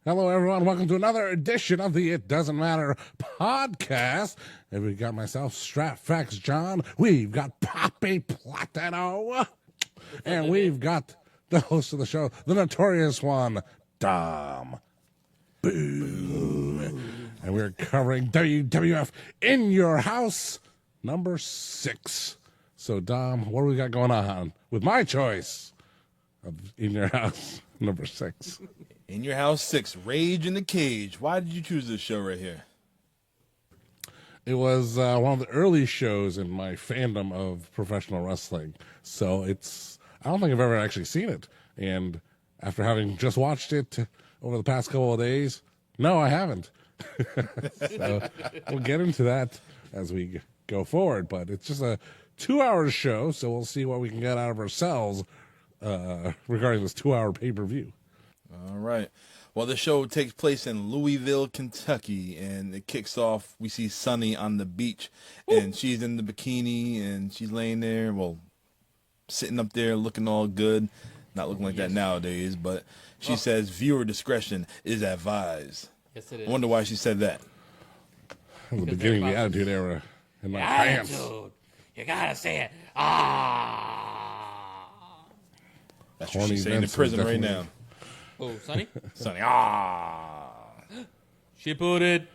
Hello, everyone. Welcome to another edition of the It Doesn't Matter podcast. And we've got myself, Stratfax John. We've got Poppy Platano. And we've got the host of the show, the notorious one, Dom. Boo. And we're covering WWF In Your House, number 6. So, Dom, what do we got going on with my choice of In Your House, number 6? In Your House 6, Rage in the Cage. Why did you choose this show right here? It was one of the early shows in my fandom of professional wrestling. So I don't think I've ever actually seen it. And after having just watched it over the past couple of days, no, I haven't. So we'll get into that as we go forward. But it's just a 2-hour show, so we'll see what we can get out of ourselves regarding this 2-hour pay-per-view. All right. Well, the show takes place in Louisville, Kentucky, and it kicks off. We see Sunny on the beach, and she's in the bikini, and she's laying there, well, sitting up there looking all good. Not looking like that nowadays, but she says viewer discretion is advised. Yes, it is. I wonder why she said that. At the beginning of the Attitude Era in my pants. Attitude. You gotta say it. That's what she's saying in prison right now. Oh, Sonny? Sunny, She put it.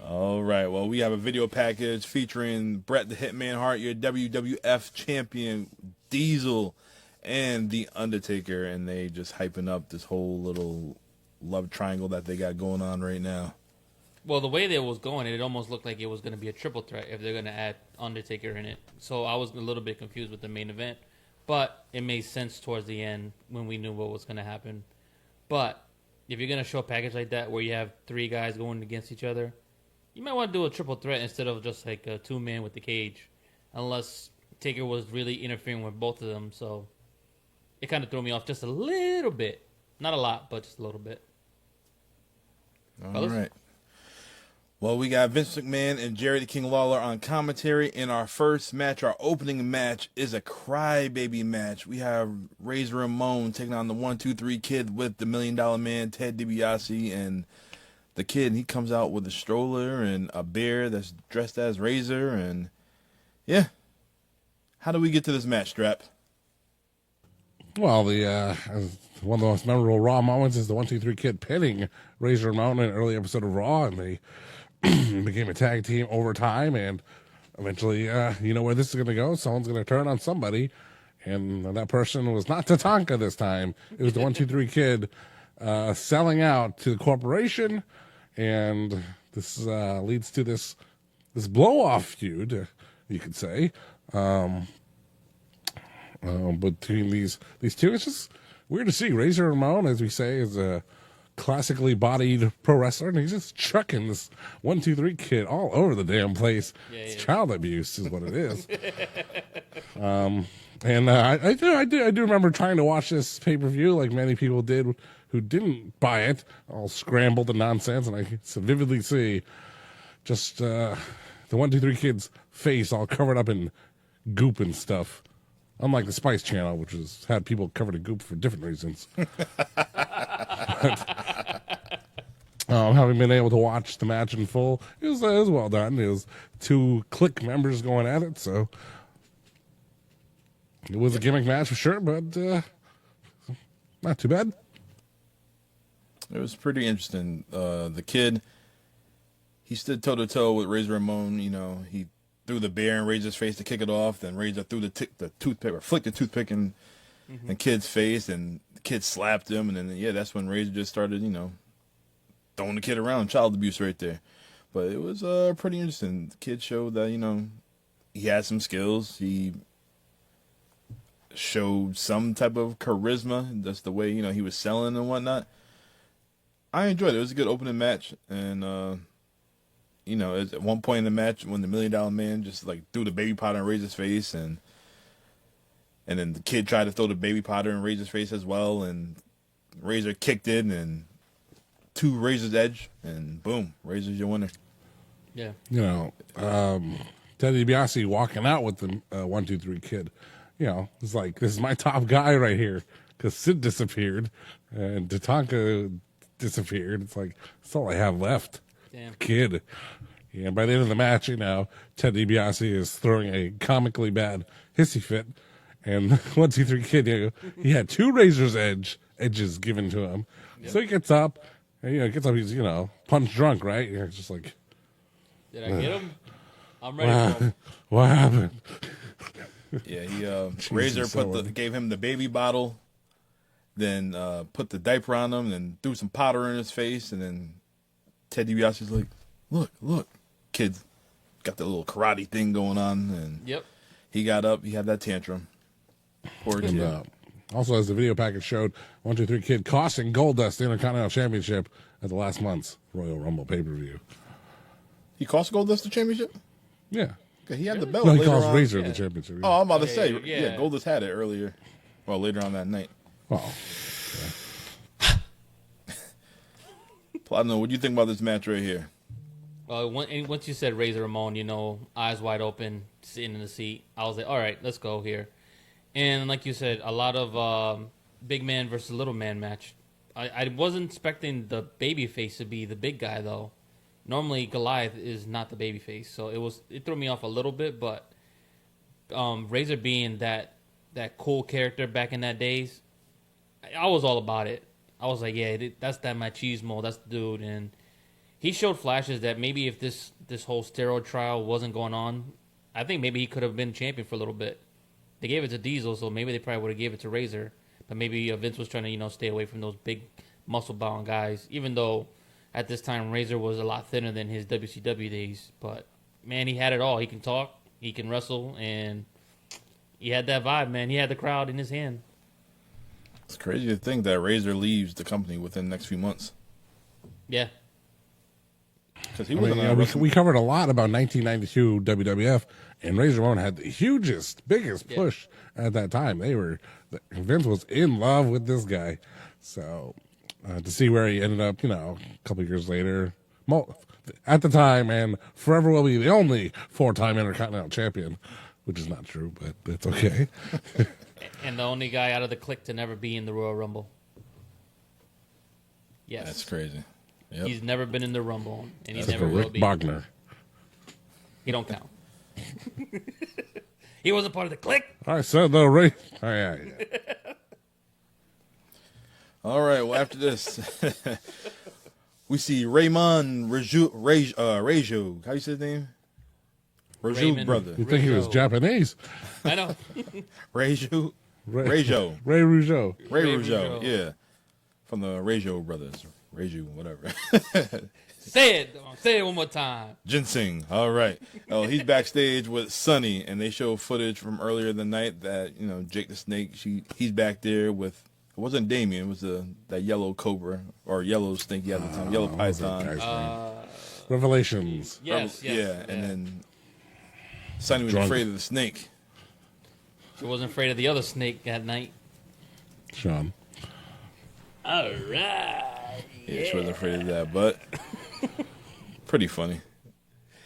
All right. Well, we have a video package featuring Bret the Hitman Hart, your WWF champion, Diesel, and The Undertaker, and they just hyping up this whole little love triangle that they got going on right now. Well, the way that it was going, it almost looked like it was going to be a triple threat if they're going to add Undertaker in it. So I was a little bit confused with the main event. But it made sense towards the end when we knew what was going to happen. But if you're going to show a package like that where you have 3 guys going against each other, you might want to do a triple threat instead of just like a 2-man with the cage. Unless Taker was really interfering with both of them. So it kind of threw me off just a little bit. Not a lot, but just a little bit. All right. Well, we got Vince McMahon and Jerry the King Lawler on commentary. In our first match, our opening match is a crybaby match. We have Razor Ramon taking on the 1-2-3 Kid with the $1 Million Man, Ted DiBiase, and the Kid. He comes out with a stroller and a bear that's dressed as Razor, and yeah. How do we get to this match, Strap? Well, one of the most memorable Raw moments is the 1-2-3 Kid pinning Razor Ramon in an early episode of Raw, and they became a tag team over time, and eventually, you know where this is going to go. Someone's going to turn on somebody, and that person was not Tatanka this time. It was the 1-2-3 Kid selling out to the corporation, and this leads to this blow-off feud, you could say. Between these two, it's just weird to see. Razor Ramon, as we say, is a classically bodied pro wrestler, and he's just chucking this 1-2-3 Kid all over the damn place. It's child abuse is what it is. And I do remember trying to watch this pay-per-view like many people did who didn't buy it, all scrambled and nonsense, and I can vividly see just the 1-2-3 Kid's face all covered up in goop and stuff. Unlike the Spice Channel, which had people covered in goop for different reasons. Having been able to watch the match in full, it was well done. It was 2 Click members going at it, so it was a gimmick match for sure, but not too bad. It was pretty interesting. The Kid, he stood toe-to-toe with Razor Ramon. You know, he threw the bear in Razor's face to kick it off. Then Razor threw the toothpick, or flicked the toothpick in Kid's face, and the Kid slapped him. And then, that's when Razor just started, throwing the Kid around. Child abuse right there. But it was pretty interesting. The Kid showed that, he had some skills. He showed some type of charisma. That's the way, he was selling and whatnot. I enjoyed it. It was a good opening match. And, at one point in the match when the $1 Million Man just like threw the baby powder in Razor's face, and then the Kid tried to throw the baby powder in Razor's face as well, and Razor kicked it and to Razor's edge, and boom, Razor's your winner. Yeah. Ted DiBiase walking out with the 1-2-3 Kid. It's like, this is my top guy right here. because Sid disappeared and Tatanka disappeared. It's like, that's all I have left. Damn. Kid. Yeah, by the end of the match, Ted DiBiase is throwing a comically bad hissy fit. And 1-2-3 Kid, he had 2 Razor's edges given to him. Yep. So he gets up, and, he's, punch drunk, right? And it's just like, did I get him? I'm ready for him. What happened? Yeah, Razor gave him the baby bottle, then put the diaper on him, and threw some powder in his face, and then Ted DiBiase's like, look, Kid got the little karate thing going on, and yep. He got up, he had that tantrum. Poor kid. And, also, as the video package showed, 1-2-3 Kid costing Goldust the Intercontinental Championship at the last month's Royal Rumble pay-per-view. He cost Goldust the championship? Yeah. Okay, he had the belt. No, he later cost on. Razor the championship. Yeah. Oh, I'm about to say, yeah. Goldust had it earlier. Well, later on that night. Oh. Platinum, what do you think about this match right here? Once you said Razor Ramon, eyes wide open, sitting in the seat, I was like, all right, let's go here. And like you said, a lot of big man versus little man match. I wasn't expecting the baby face to be the big guy, though. Normally, Goliath is not the baby face, so it threw me off a little bit, but Razor being that cool character back in that days, I was all about it. I was like, yeah, that's that machismo, that's the dude, and he showed flashes that maybe if this whole steroid trial wasn't going on, I think maybe he could have been champion for a little bit. They gave it to Diesel, so maybe they probably would have gave it to Razor, but maybe Vince was trying to stay away from those big muscle-bound guys, even though at this time Razor was a lot thinner than his WCW days. But man, he had it all. He can talk, he can wrestle, and he had that vibe, man. He had the crowd in his hand. It's crazy to think that Razor leaves the company within the next few months. Yeah. Because he wasn't. We covered a lot about 1992 WWF, and Razor Ramon had the biggest push at that time. Vince was in love with this guy. So to see where he ended up, a couple of years later, at the time, and forever will be the only 4-time Intercontinental Champion, which is not true, but it's okay. And the only guy out of the clique to never be in the Royal Rumble. Yes. That's crazy. Yep. He's never been in the Rumble, and he Except never for will Rick be. Bogner. He don't count. He wasn't part of the clique. I said the Ray. Oh, yeah. All right. Well, after this, we see Ramon Rejo. How you say his name? Rejo Raymond brother. You think he was Rougeau. Japanese? I know. Rejo. Ray Rougeau. Rougeau. Ray Ray Rougeau. Rougeau. Yeah. From the Rejo brothers. Rejo, whatever. Say it one more time. Ginseng. All right. Oh, he's backstage with Sonny, and they show footage from earlier in the night that, Jake the Snake, he's back there with, it wasn't Damien, it was that yellow cobra, or yellow snake he had at the time, yellow python. Revelations. Yes. Yeah, and then Sonny was Drunk. afraid of the snake. He wasn't afraid of the other snake that night. Shawn. All right. Yeah, she wasn't afraid of that, but pretty funny.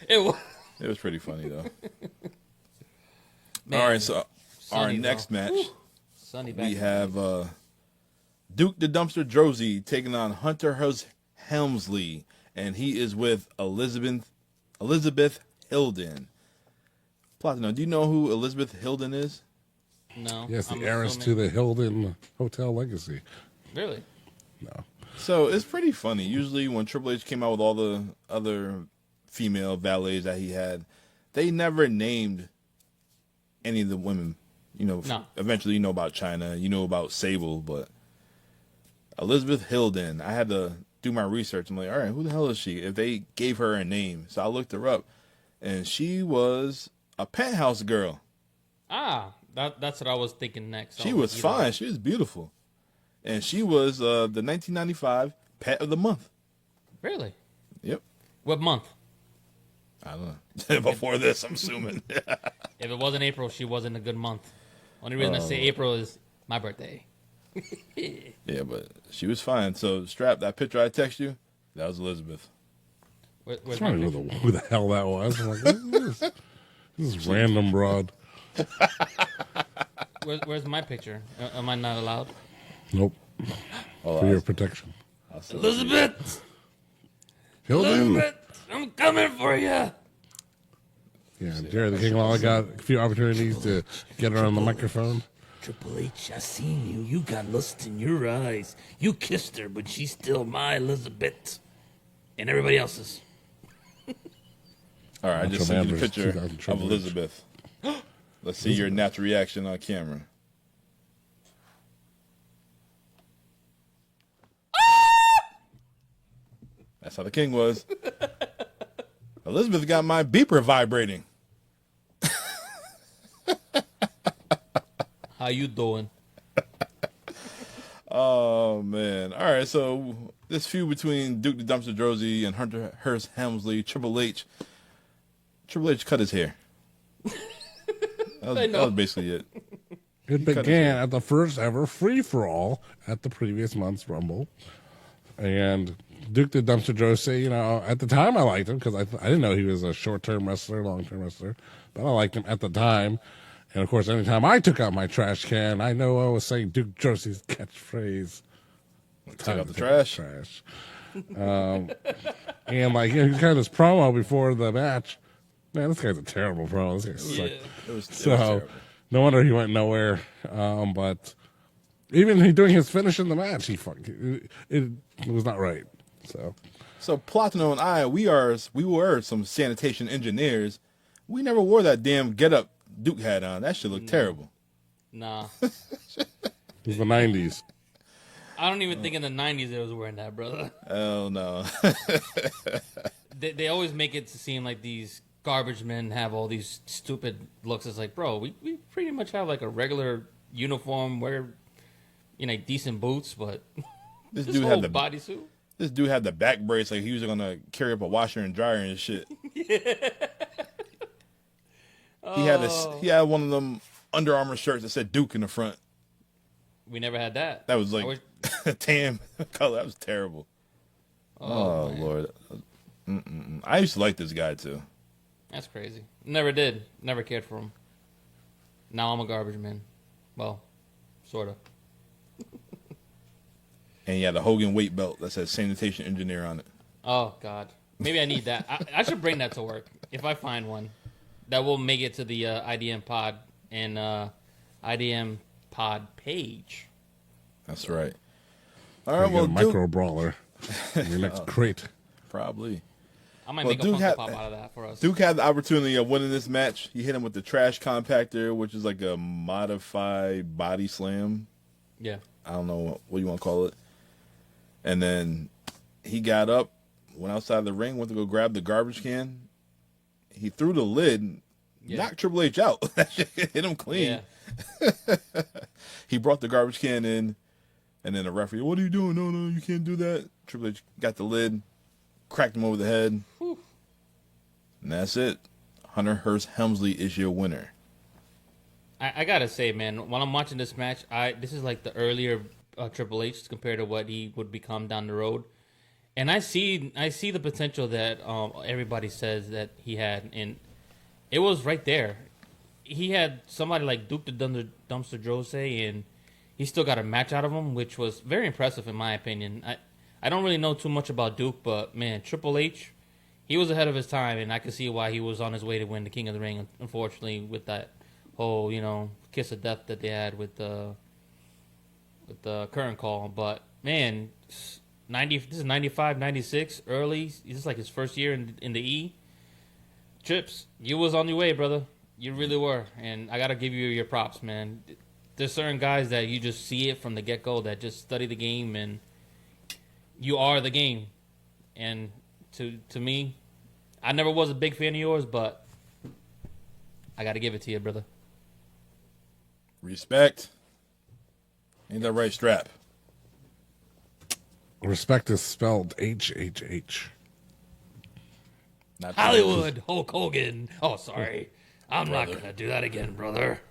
It was. It was pretty funny, though. Man, All right, so our Sonny, next though. match, Sonny back we in have Duke the Dumpster Droese taking on Hearst Helmsley, and he is with Elizabeth Hilden. Platinum, do you know who Elizabeth Hilden is? No. Yes, the I'm heiress to assuming. the Hilden Hotel legacy. Really? No. So it's pretty funny. Usually when Triple H came out with all the other female valets that he had, they never named any of the women. No. Eventually you know about China, you know about Sable, but Elizabeth Hilden, I had to do my research. I'm like, all right, who the hell is she? If they gave her a name. So I looked her up, and she was a penthouse girl. That's what I was thinking next. She was fine. She was beautiful. And she was the 1995 Pet of the Month. Really? Yep. What month? I don't know. Before this, I'm assuming. If it wasn't April, she wasn't a good month. Only reason I say April is my birthday. Yeah, but she was fine. So, Strap, that picture I text you, that was Elizabeth. Where's I my don't know picture? who the hell that was. I'm like, this is random broad. Where's my picture? Am I not allowed? Nope. Oh, For your protection. Elizabeth! Hilton. Elizabeth! I'm coming for you! Yeah, Jerry the King Lawler got a few opportunities to get her on the microphone. Triple H, I seen you. You got lust in your eyes. You kissed her, but she's still my Elizabeth. And everybody else's. All right, I just Macho sent you Man a versus picture 2000 of Triple H. Elizabeth. Let's see your natural reaction on camera. That's how the king was. Elizabeth got my beeper vibrating. How you doing? Oh, man. All right, so this feud between Duke the Dumpster Droese and Hearst Helmsley, Triple H cut his hair. That was basically it. It began at the first ever free-for-all at the previous month's Rumble. And Duke the Dumpster Droese, you know, at the time I liked him because I didn't know he was a short-term wrestler, long-term wrestler. But I liked him at the time. And, of course, anytime I took out my trash can, I know I was saying Duke Droese's catchphrase. Take out the trash. And, like, you know, he kind of this promo before the match. Man, this guy's a terrible promo. This guy's sucked. It was So, terrible. no wonder he went nowhere. But even doing his finish in the match, it was not right. So Platino and I, we were some sanitation engineers. We never wore that damn getup Duke had on. That shit looked terrible. Nah. It was the 90s. I don't even think in the 90s they was wearing that, brother. Hell no. They always make it to seem like these garbage men have all these stupid looks. It's like, bro, we pretty much have like a regular uniform, wear, you know, decent boots, but This this dude whole had the bodysuit. This dude had the back brace like he was gonna carry up a washer and dryer and shit. He had one of them Under Armour shirts that said Duke in the front. We never had that. That was I like wish- tan color. That was terrible. Oh man. Lord. I used to like this guy too. That's crazy. Never did. Never cared for him. Now I'm a garbage man. Well, sort of. And he had a Hogan weight belt that says sanitation engineer on it. Oh, God. Maybe I need that. I should bring that to work if I find one. That will make it to the IDM pod and IDM pod page. That's right. All You right, got well, a micro brawler. Your next crate. probably. I might Well, make a Duke Funko had- Pop out of that for us. Duke had the opportunity of winning this match. He hit him with the trash compactor, which is like a modified body slam. Yeah. I don't know what you want to call it. And then he got up, went outside the ring, went to go grab the garbage can. He threw the lid, knocked Triple H out. That shit hit him clean. Yeah. He brought the garbage can in, and then the referee, what are you doing? No, you can't do that. Triple H got the lid, cracked him over the head. Whew. And that's it. Hunter Hearst Helmsley is your winner. I gotta say, man, while I'm watching this match, this is like the earlier Triple H compared to what he would become down the road, and I see the potential that everybody says that he had, and it was right there. He had somebody like Duke the Dumpster Droese, and he still got a match out of him, which was very impressive in my opinion. I don't really know too much about Duke, but man, Triple H, he was ahead of his time, and I could see why he was on his way to win the King of the Ring. Unfortunately, with that whole, you know, kiss of death that they had with the current call. But man, this is 95, 96, early. This is like his first year in the E. Trips, you was on your way, brother. You really were, and I gotta give you your props, man. There's certain guys that you just see it from the get-go that just study the game, and you are the game. And to me, I never was a big fan of yours, but I gotta give it to you, brother. Respect. Ain't that right, Strap? Respect is spelled HHH. Not Hollywood, Hulk Hogan. Oh, sorry. I'm not going to do that again, brother.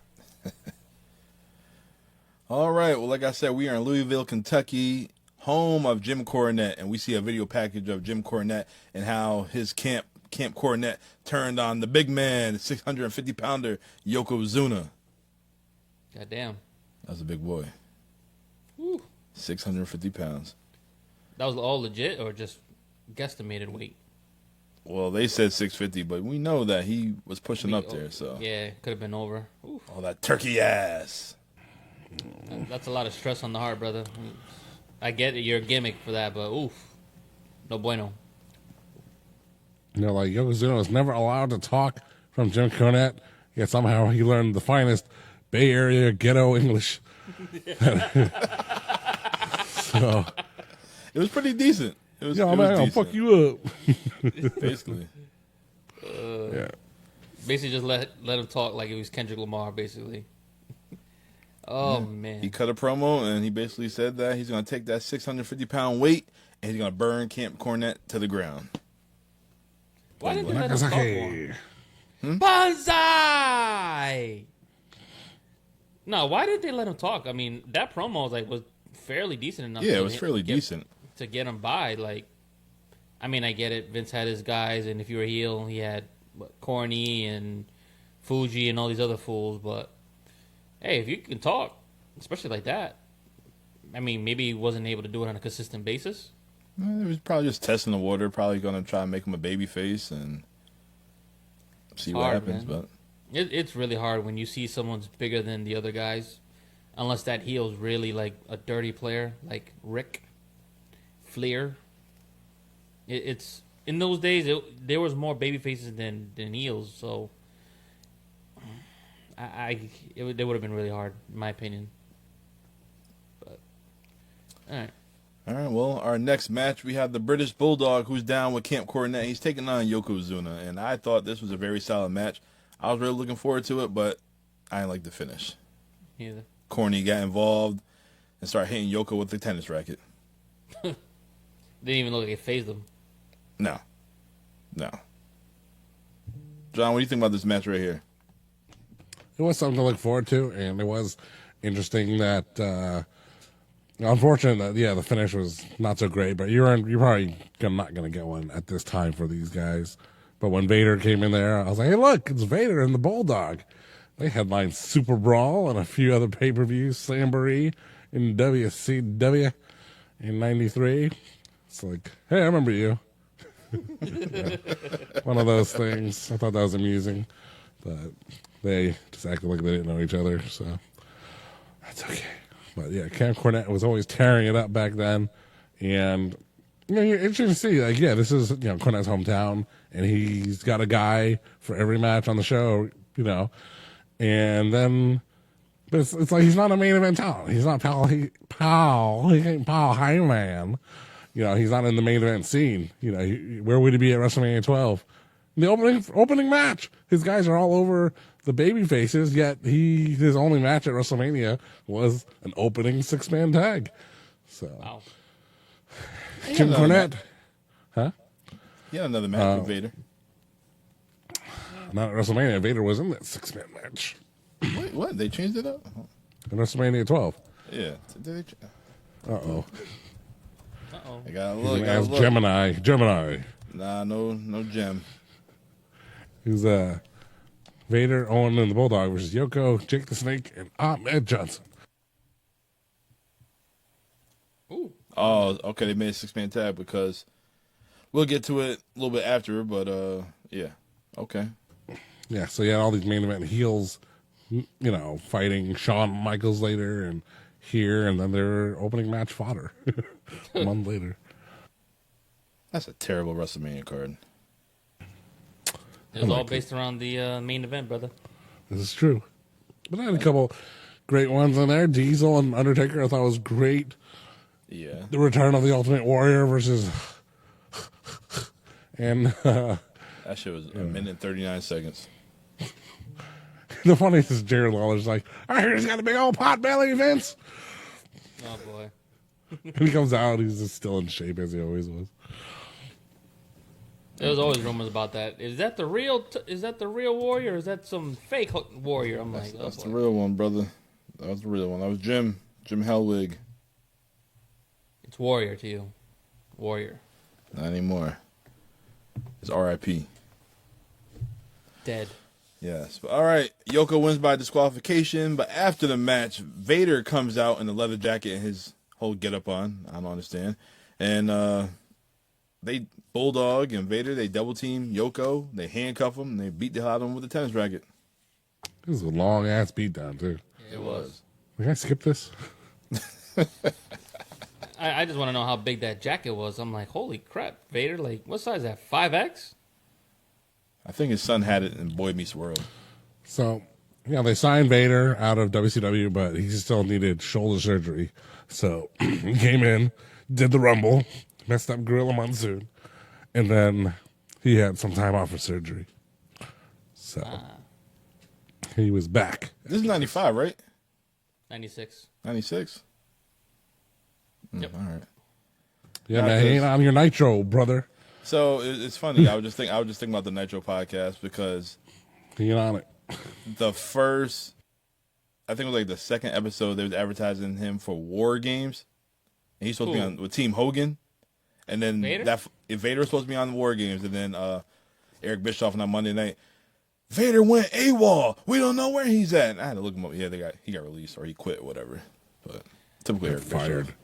All right. Well, like I said, we are in Louisville, Kentucky, home of Jim Cornette, and we see a video package of Jim Cornette and how his Camp Cornette turned on the big man, 650-pounder Yokozuna. Goddamn. That was a big boy. Whew. 650 pounds. That was all legit or just guesstimated weight? Well, they said 650, but we know that he was pushing up there. So yeah, could have been over. Oof. all that turkey ass. That's a lot of stress on the heart, brother. I get it, you're a gimmick for that, but oof, no bueno. You know, like Yokozuna was never allowed to talk from Jim Cornette, yet somehow he learned the finest Bay Area ghetto English. So It was pretty decent. It was, yeah, it man, was I'll decent, fuck you up. basically. Yeah. Basically, just let him talk like it was Kendrick Lamar, basically. Oh, man. He cut a promo and he basically said that he's going to take that 650-pound weight and he's going to burn Camp Cornette to the ground. Why didn't they let him talk Nagasaki. more? Banzai! No, why didn't they let him talk? I mean, that promo was fairly decent enough. Yeah, it was fairly decent. To get him by. Like, I mean, I get it. Vince had his guys, and if you were a heel, he had Corny and Fuji and all these other fools. But, hey, if you can talk, especially like that, I mean, maybe he wasn't able to do it on a consistent basis. It was probably just testing the water, probably going to try and make him a baby face and see what happens. Man. But It's really hard when you see someone's bigger than the other guys, unless that heel's really like a dirty player, like Rick Flair. It's in those days there was more baby faces than heels, so they would have been really hard, in my opinion. But all right. all right, well, our next match, we have the British Bulldog, who's down with Camp Cornette. He's taking on Yokozuna, and I thought this was a very solid match. I was really looking forward to it, but I didn't like the finish. Neither. Corny got involved and started hitting Yoko with the tennis racket. Didn't even look like it phased them. No. John, what do you think about this match right here? It was something to look forward to, and it was interesting that, unfortunate that, the finish was not so great, but you're probably not going to get one at this time for these guys. But when Vader came in there, I was like, hey, look, it's Vader and the Bulldog. They headlined Super Brawl and a few other pay-per-views, Slamboree in WCW in 93. It's like, hey, I remember you. Yeah. One of those things. I thought that was amusing. But they just acted like they didn't know each other, so that's okay. But yeah, Camp Cornette was always tearing it up back then. And you're interesting to see, this is, Cornette's hometown, and he's got a guy for every match on the show, and then, but it's like he's not a main event talent. He's not he ain't Paul Heyman. He's not in the main event scene. Where would he be at WrestleMania 12? The opening match. His guys are all over the baby faces, yet his only match at WrestleMania was an opening 6-man tag. So, Wow. Jim Cornette, huh? He had another match with Vader. Not at WrestleMania. Vader was in that 6-man match Wait, what? They changed it up? in WrestleMania 12. Yeah. Did they Uh-oh. I gotta He's look. gonna ask Gemini. Nah, no gem. Who's Vader, Owen, and the Bulldog versus Yoko, Jake the Snake, and Ahmed Johnson. Ooh. Oh, okay. They made a 6-man tag because we'll get to it a little bit after, but yeah. Okay. Yeah, so you had all these main event heels, fighting Shawn Michaels later and here, and then their opening match fodder a month later. That's a terrible WrestleMania card. It was all based around the main event, brother. This is true. But I had a couple great ones in there. Diesel and Undertaker I thought was great. Yeah. The return of the Ultimate Warrior versus... and That shit was a minute and 39 seconds. the funniest is Jared Lawler's like, I hear he's got a big old pot belly, Vince. Oh boy. And he comes out, he's just still in shape as he always was. There was always rumors about that. Is that the real? Is that the real warrior? Or is that some fake warrior? I'm like, That's the real one, brother. That was the real one. That was Jim Hellwig. It's warrior to you, warrior. Not anymore. It's R.I.P. Dead. Yes. But, all right. Yoko wins by disqualification, but after the match, Vader comes out in the leather jacket and his whole getup on. I don't understand. And they Bulldog and Vader, they double team Yoko. They handcuff him. And they beat the hell out of him with a tennis racket. This is a long ass beatdown, too. It was. Can I skip this? I just want to know how big that jacket was. I'm like, holy crap, Vader! Like, what size is that? 5X? I think his son had it in Boy Meets World. So, they signed Vader out of WCW, but he still needed shoulder surgery. So, he came in, did the Rumble, messed up Gorilla Monsoon, and then he had some time off for surgery. So, he was back. This is 95, right? 96. 96? Yep. All right. Yeah, man, he ain't on your Nitro, brother. So it's funny. I was just thinking about the Nitro podcast because He ain't on it. the first, I think it was like the second episode, they was advertising him for War Games, and he's supposed to be on with Team Hogan, and then Vader? Vader was supposed to be on the War Games, and then Eric Bischoff on Monday night, Vader went AWOL. We don't know where he's at. And I had to look him up. Yeah, he got released or he quit, whatever. But typically Eric Fired. Bischoff.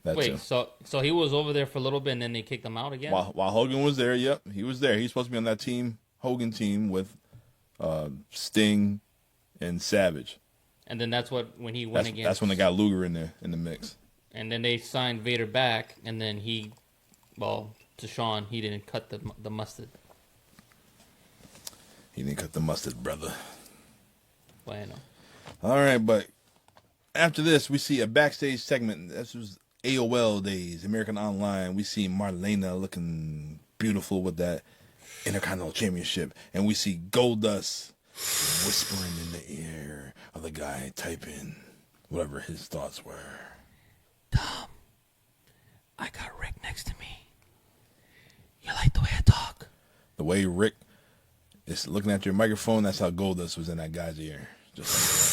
That's Wait, him. so he was over there for a little bit and then they kicked him out again? While Hogan was there, yep, he was there. He's supposed to be on that Hogan team with Sting and Savage. And then that's when he went against. That's when they got Luger in there in the mix. And then they signed Vader back, and then to Shawn, he didn't cut the mustard. He didn't cut the mustard, brother. Bueno. All right, but after this, we see a backstage segment. This was AOL days, American Online. We see Marlena looking beautiful with that Intercontinental Championship, and we see Goldust whispering in the ear of the guy typing whatever his thoughts were. Tom, I got Rick next to me. You like the way I talk? The way Rick is looking at your microphone, that's how Goldust was in that guy's ear. Just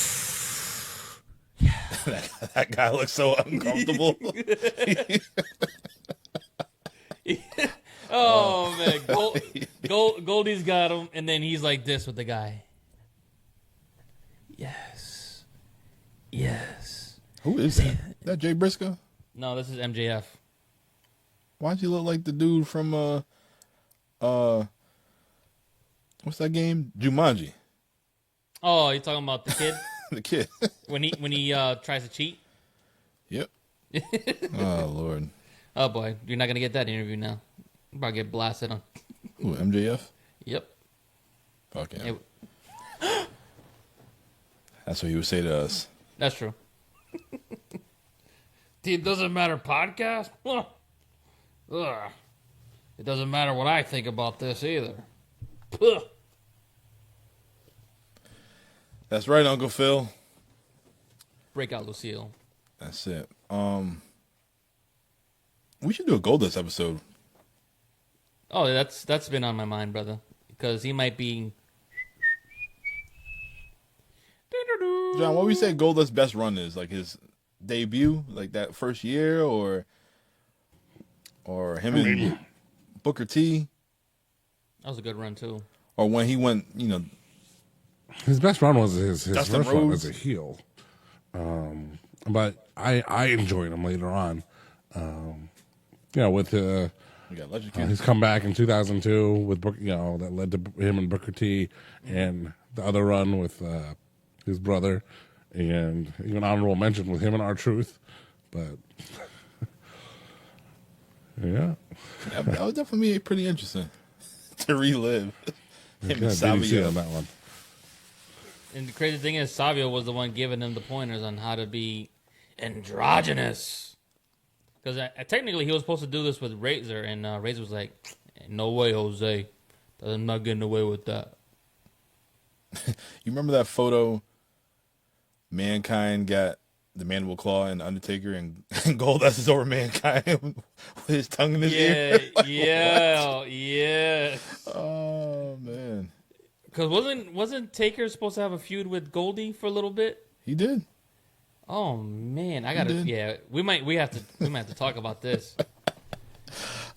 like that guy looks so uncomfortable. Oh, man. Goldie's got him, and then he's like this with the guy. Yes. Yes. Who is that? That Jay Briscoe? No, this is MJF. Why'd you look like the dude from what's that game? Jumanji. Oh, you're talking about the kid? The kid. when he tries to cheat? Yep. Oh Lord. Oh, boy. You're not going to get that interview now. You're about to get blasted on. Who, MJF? Yep. Fuck him. That's what he would say to us. That's true. It doesn't matter podcast? Ugh. It doesn't matter what I think about this either. Ugh. That's right, Uncle Phil. Break out Lucille. That's it. We should do a Goldust episode. Oh, that's been on my mind, brother. Because he might be... John, what would you say Goldust's best run is? Like his debut? Like that first year? Or him and Booker T? That was a good run, too. Or when he went, His best run was his first Dustin run Rhodes. as a heel. But I enjoyed him later on. With we got Legend Kid. his comeback in 2002 with Booker, that led to him and Booker T, and the other run with his brother, and even honorable mention with him and R-Truth. But yeah, That would definitely be pretty interesting to relive. Him and DDT Savio. on that one. And the crazy thing is, Savio was the one giving him the pointers on how to be androgynous. Because technically he was supposed to do this with Razor, and Razor was like, no way, Jose. I'm not getting away with that. You remember that photo? Mankind got the Mandible Claw and Undertaker, and Goldust is over Mankind with his tongue in his ear. Yeah. Oh man, Because wasn't Taker supposed to have a feud with Goldie for a little bit? he did. Oh man, did. Yeah, we might have to talk about this.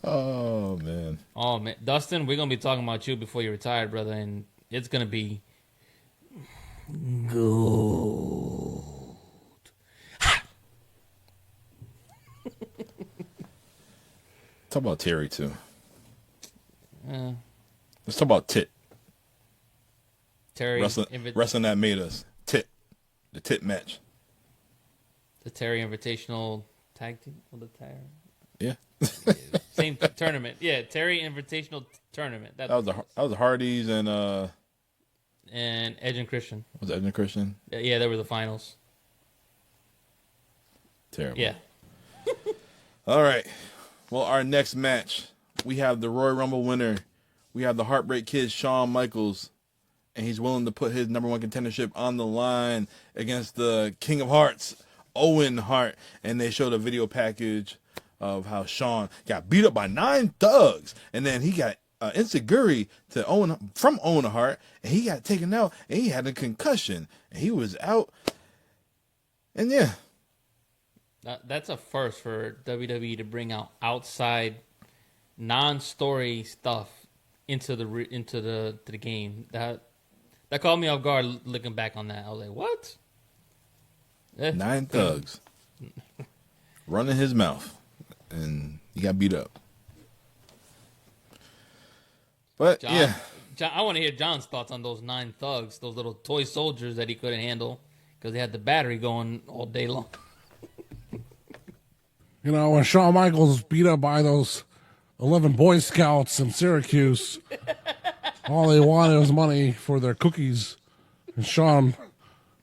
Oh man, Oh man, Dustin, we're gonna be talking about you before you retire, brother, and it's gonna be Gold. Talk about Terry too. Yeah. Let's talk about Tit. Terry Wrestling that made us. Tit. The Tit match. The Terry Invitational Tag Team. Well, the Terry. Yeah. Same tournament. Yeah, Terry Invitational Tournament. That was the Hardys and Edge and Christian. Was it Edge and Christian? Yeah, they were the finals. Terrible. Yeah. All right. Well, our next match, we have the Royal Rumble winner. We have the Heartbreak Kid, Shawn Michaels, and he's willing to put his number one contendership on the line against the King of Hearts, Owen Hart. And they showed a video package of how Shawn got beat up by 9 thugs, and then he got insecurity to from Owen Hart, and he got taken out, and he had a concussion, and he was out. And yeah, that's a first for WWE to bring out outside non-story stuff into the game. That caught me off guard looking back on that. I was like, what? 9 thugs running his mouth, and he got beat up. But John, I want to hear John's thoughts on those 9 thugs, those little toy soldiers that he couldn't handle because they had the battery going all day long. You know, when Shawn Michaels was beat up by those 11 Boy Scouts in Syracuse, all they wanted was money for their cookies. And Shawn,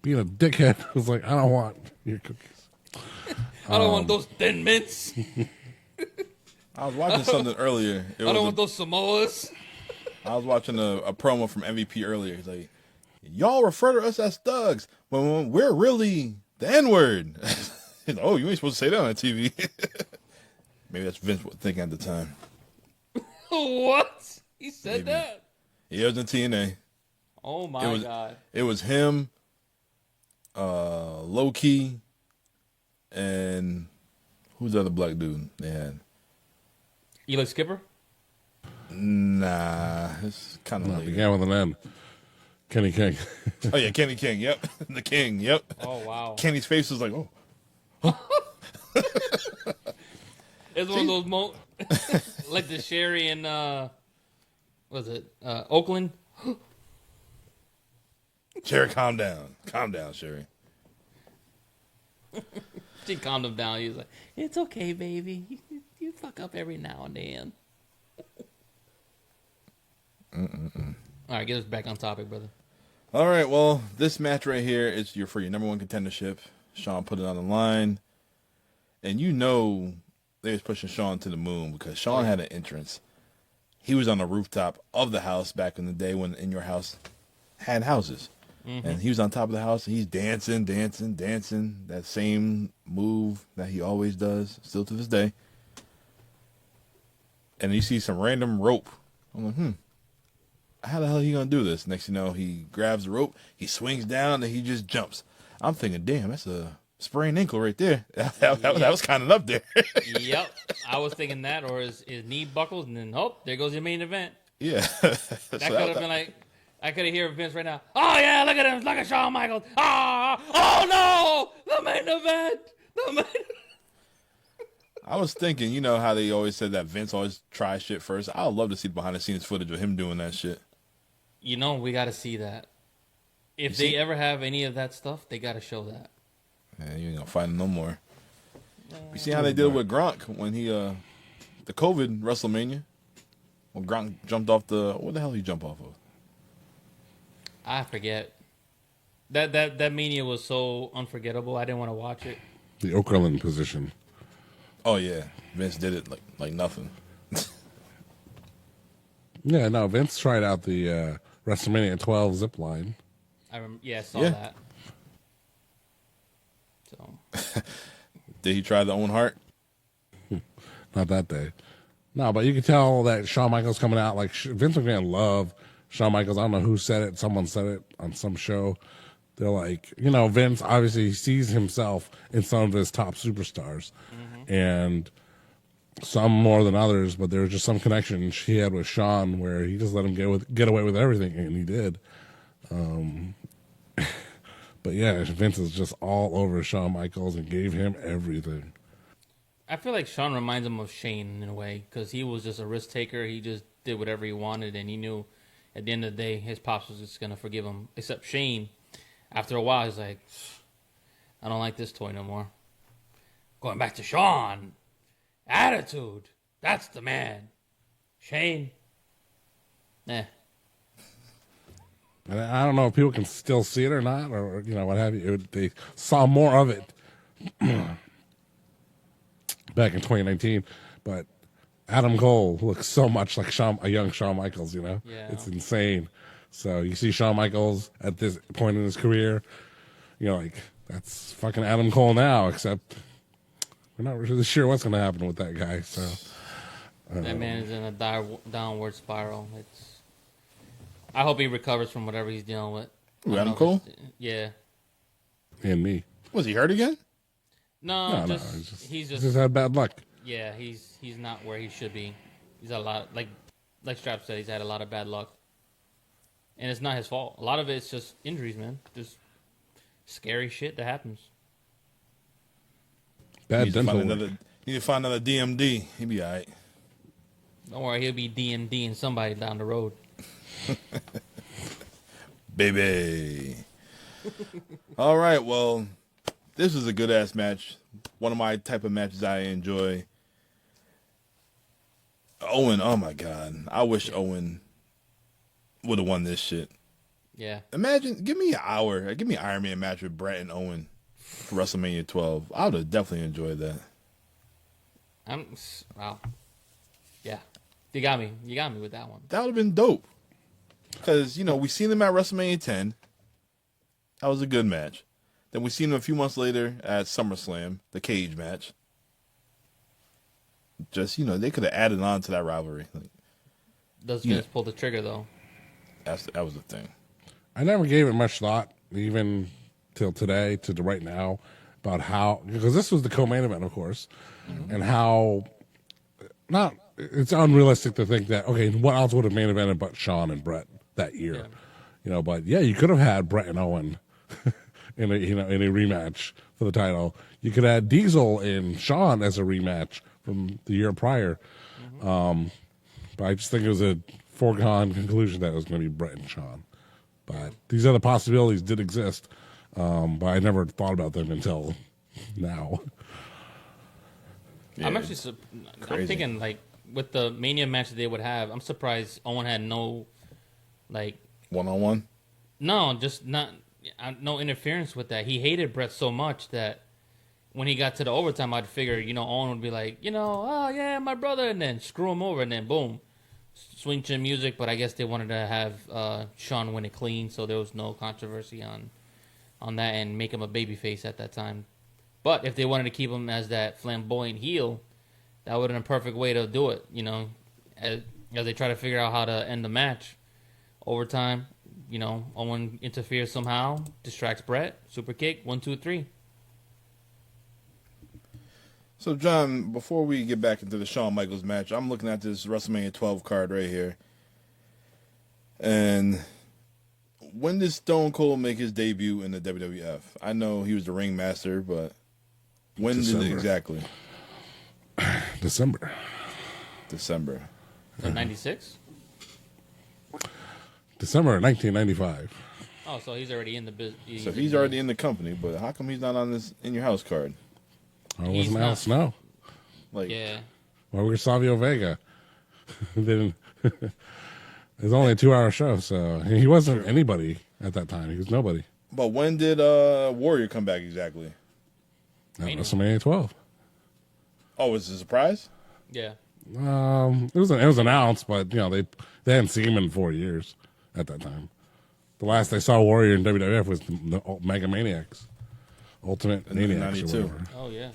being a dickhead, was like, I don't want your cookies. I don't want those Thin Mints. I was watching something earlier. I don't want those Samoas. I was watching a promo from MVP earlier. He's like, y'all refer to us as thugs when we're really the N-word. He's like, oh, you ain't supposed to say that on TV. Maybe that's Vince thinking at the time. What? He said Maybe. that? Yeah, it was in TNA. Oh, my God. It was him, Low Key, and who's the other black dude they had? Eli Skipper? Nah, it's kind of No, like began with an N. Kenny King. Oh yeah, Kenny King. Yep, the King. Yep. Oh, wow. Kenny's face was like, oh. It's one of those like the Sherry in was it Oakland? Sherry, calm down, Sherry. She calmed him down. He was like, "It's okay, baby. You fuck up every now and then." All right, get us back on topic, brother. All right, well, this match right here is for your number one contendership. Shawn put it on the line, and you know they was pushing Shawn to the moon because Shawn had an entrance. He was on the rooftop of the house back in the day when In Your House had houses. Mm-hmm. And he was on top of the house, and he's dancing. That same move that he always does, still to this day. And you see some random rope. I'm like, how the hell are you going to do this? Next thing you know, he grabs the rope, he swings down, and he just jumps. I'm thinking, damn, that's a sprained ankle right there. That was kind of up there. Yep. I was thinking that, or his knee buckles, and then, there goes your main event. Yeah. That could have been like, I could hear Vince right now. Oh, yeah, look at him. Look at Shawn Michaels. Oh, no. The main event. I was thinking, you know how they always said that Vince always tries shit first? I would love to see behind-the-scenes footage of him doing that shit. You know, we got to see that. If they ever have any of that stuff, they got to show that. Man, you ain't going to find him no more. You see how they did with Gronk when he, the COVID WrestleMania? When Gronk jumped off what the hell did he jump off of? I forget. That Mania was so unforgettable. I didn't want to watch it. The Okerlund position. Oh yeah, Vince did it like nothing. Yeah, no, Vince tried out the WrestleMania 12 zip line. I saw that. So, Did he try the Owen Hart? Not that day. No, but you could tell that Shawn Michaels coming out. Like, Vince McMahon loved Shawn Michaels. I don't know who said it. Someone said it on some show. They're like, Vince obviously sees himself in some of his top superstars. Mm-hmm. And some more than others, but there was just some connection he had with Shawn where he just let him get away with everything, and he did. But yeah, Vince is just all over Shawn Michaels and gave him everything. I feel like Shawn reminds him of Shane in a way because he was just a risk taker. He just did whatever he wanted, and he knew at the end of the day his pops was just gonna forgive him. Except Shane, after a while, he's like, I don't like this toy no more. Going back to Shawn, attitude. That's the man. Shane, And I don't know if people can still see it or not, or what have you. They saw more of it back in 2019, but Adam Cole looks so much like a young Shawn Michaels. Yeah. It's insane. So you see Shawn Michaels at this point in his career, like that's fucking Adam Cole now. Except we're not really sure what's going to happen with that guy. So that man is in a downward spiral. I hope he recovers from whatever he's dealing with. Adam Cole? Yeah. and me. Was he hurt again? No, No, he's just had bad luck. yeah, he's not where he should be. He's had a lot like Strap said, he's had a lot of bad luck. And it's not his fault. A lot of it's just injuries, man. Just scary shit that happens. Bad dental work. Need to find another DMD. He'll be all right. Don't worry, he'll be DMDing somebody down the road. Baby. All right, well, this was a good-ass match. One of my type of matches I enjoy. Owen, oh my God. I wish Owen would have won this shit. Yeah. Imagine, give me an hour. Give me an Iron Man match with Bret and Owen for WrestleMania 12. I would have definitely enjoyed that. Wow. Yeah. You got me. You got me with that one. That would have been dope. Because, we seen them at WrestleMania 10. That was a good match. Then we seen them a few months later at SummerSlam, the cage match. Just, they could have added on to that rivalry. Does Vince pull the trigger, though? That was the thing. I never gave it much thought, even till today, to right now, about how, because this was the co-main event, of course, and how it's unrealistic to think that, okay, what else would have main evented but Shawn and Bret that year? Yeah. But yeah, you could have had Bret and Owen in a rematch for the title. You could have Diesel and Shawn as a rematch from the year prior. But I just think it was a foregone conclusion that it was going to be Bret and Shawn. But these other possibilities did exist, but I never thought about them until now. Yeah, I'm actually I'm thinking, like, with the Mania match that they would have, I'm surprised Owen had no, like... One-on-one? No, just no interference with that. He hated Bret so much that when he got to the overtime, I'd figure, Owen would be like, oh, yeah, my brother, and then screw him over, and then boom. Swing chin music, but I guess they wanted to have Shawn win it clean, so there was no controversy on that and make him a babyface at that time. But if they wanted to keep him as that flamboyant heel, that would have been a perfect way to do it, as they try to figure out how to end the match. Overtime, Owen interferes somehow, distracts Bret, super kick, 1, 2, 3. So, John, before we get back into the Shawn Michaels match, I'm looking at this WrestleMania 12 card right here. And when did Stone Cold make his debut in the WWF? I know he was the ringmaster, but when did it exactly? December. Is that 96? December 1995. Oh, so he's already in the business. So he's already in the company, but how come he's not on this In Your House card? I wasn't Al Snow. Yeah. Well, we were Savio Vega. It was only a 2-hour show, so he wasn't anybody at that time. He was nobody. But when did Warrior come back exactly? At WrestleMania 12. Oh, was it a surprise? Yeah. It was announced, but they hadn't seen him in 4 years at that time. The last I saw Warrior in WWF was the Mega Maniacs, Ultimate Maniacs or 92. whatever. Oh, yeah.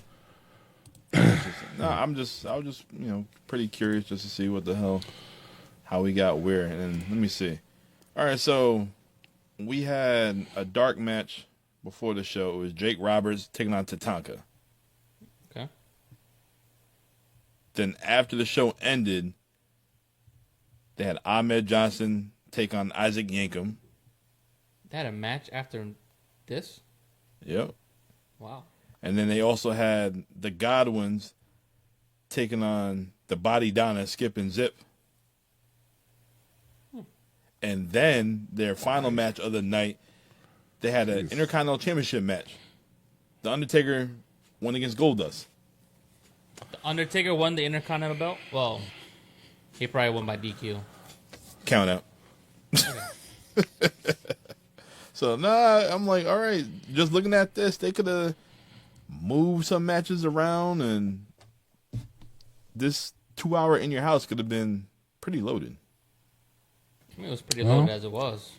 No, I was just pretty curious just to see what the hell, how we got where. And let me see. All right, so we had a dark match before the show. It was Jake Roberts taking on Tatanka. Okay. Then after the show ended, they had Ahmed Johnson take on Isaac Yankem. They had a match after this? Yep. Wow. And then they also had the Godwins taking on the Body Donna, Skip and Zip. And then their final match of the night, they had an Intercontinental Championship match. The Undertaker won against Goldust. The Undertaker won the Intercontinental belt? Well, he probably won by DQ. Count out. So, I'm like, all right, just looking at this, they could have moved some matches around, and this 2 hour In Your House could have been pretty loaded. I mean, it was pretty loaded as it was.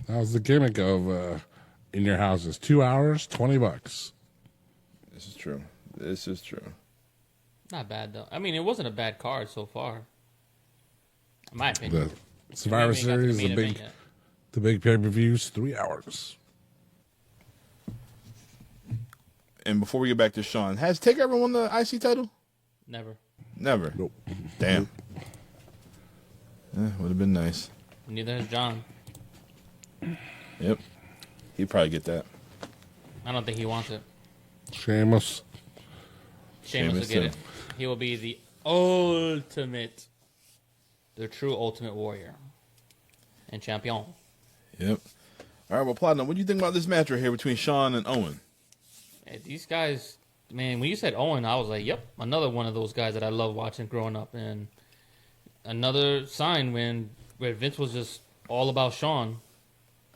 That was the gimmick of In Your House is 2 hours, $20. This is true. This is true. Not bad, though. I mean, it wasn't a bad card so far. In my opinion. The Survivor Series, the big pay-per-views, 3 hours. And before we get back to Shawn, has Taker ever won the IC title? Never. Never. Nope. Damn. Would have been nice. Neither has John. Yep. He'd probably get that. I don't think he wants it. Sheamus. Sheamus will get it. He will be the true ultimate warrior and champion. Yep. All right, well, Platinum, what do you think about this match right here between Shawn and Owen? Hey, these guys, man, when you said Owen, I was like, yep, another one of those guys that I love watching growing up. And another sign where Vince was just all about Shawn.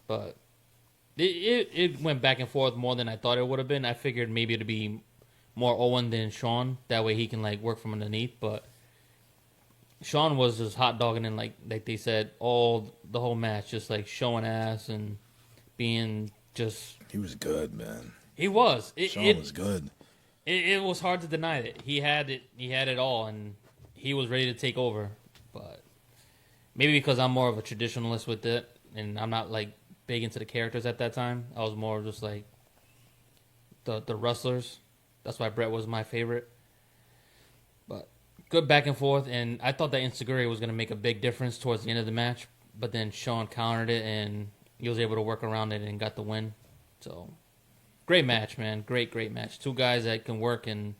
But it went back and forth more than I thought it would have been. I figured maybe it'd be more Owen than Shawn. That way he can, like, work from underneath. But Shawn was just hot dogging and, like they said, the whole match, just, like, showing ass and being just... He was good, man. He was. Shawn was good. It was hard to deny it. He had it all, and he was ready to take over. But maybe because I'm more of a traditionalist with it, and I'm not, like, big into the characters at that time. I was more just, like, the wrestlers. That's why Bret was my favorite. But good back and forth, and I thought that Insecurity was going to make a big difference towards the end of the match, but then Shawn countered it, and he was able to work around it and got the win. So, great match, man. Great match. Two guys that can work, and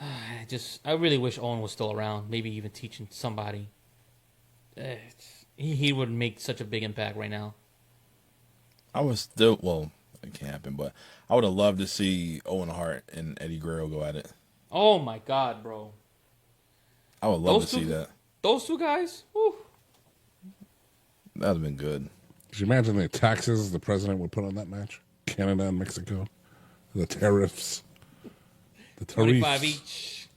I really wish Owen was still around, maybe even teaching somebody. He would make such a big impact right now. I was still, well, it can't happen, but I would have loved to see Owen Hart and Eddie Guerrero go at it. Oh, my God, bro. I would love to see that. Those two guys? Whew. That would have been good. Could you imagine the taxes the president would put on that match? Canada and Mexico. The tariffs. The tariffs. 25 each.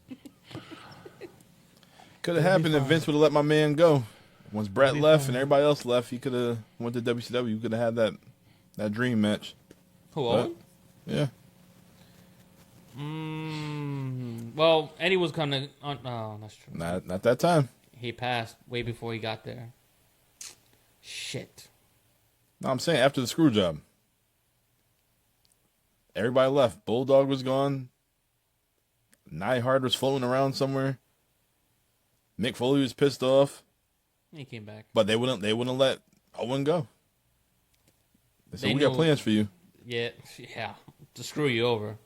Could have happened if Vince would have let my man go. Once Bret left and everybody else left, he could have went to WCW. You could have had that dream match. Who, Owen? Yeah. Well, Eddie was coming on. Oh, that's true. Not that time. He passed way before he got there. Shit. No, I'm saying after the screw job. Everybody left. Bulldog was gone. Neidhart was floating around somewhere. Mick Foley was pissed off. He came back. But they wouldn't let Owen go. They said, we got plans for you. Yeah, to screw you over.